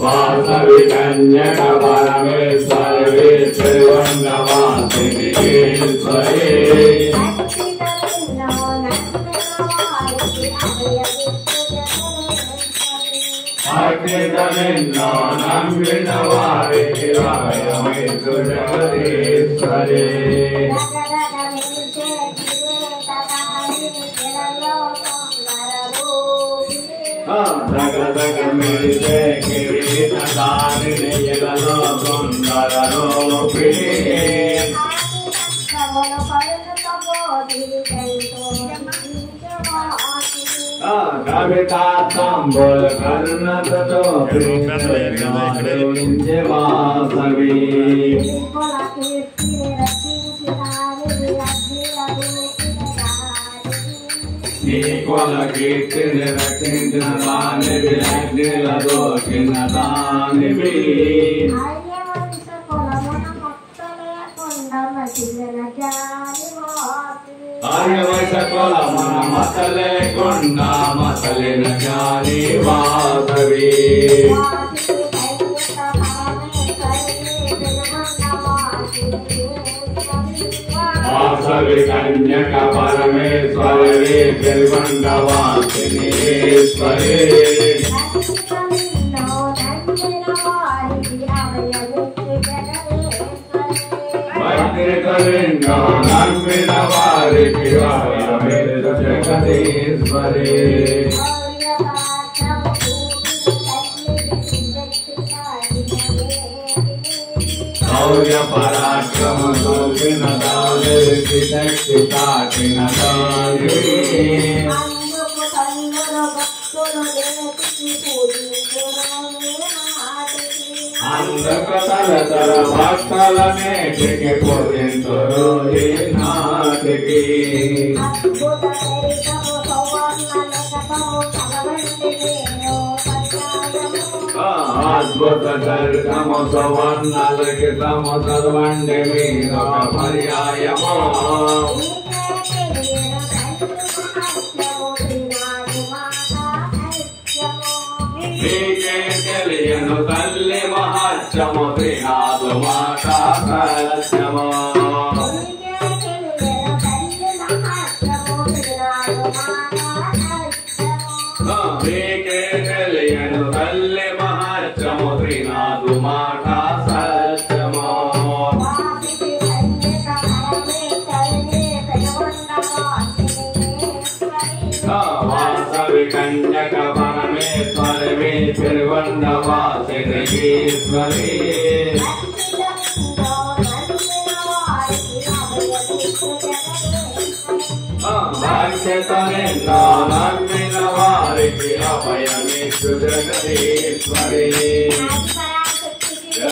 वासवी कन्यक परमेश्वरी त्रिवंदवासिनी कविता संबल कर्णत तो वासवी कोल कीर्तिन रक्षिण दानि विलग्निल दोषिण दानि आर्यवैश कोल मन मसले कुंडा मसलिन ज्ञानी वासवी वासवी कन्यक परमेश्वरी त्रिवंदवासिनी शौर्य पराक्रम शोभिन दाने शक्तिन अंधकतल भक्तलने के पोदिंतरो नाटकी अद्भुत दर्शम सवर्णलिखितम सर्वण्डे मीनो पर्यायमो తెలియను తల్లి మహత్యము త్రినాథు మాతా కలశము తెలియను తల్లి మహత్యము త్రినాథు మాతా సత్యము वासवी कन्यक परमेश्वरी त्रिवंदवासिनी भक्तने अभयमेषु जगदीश्वरी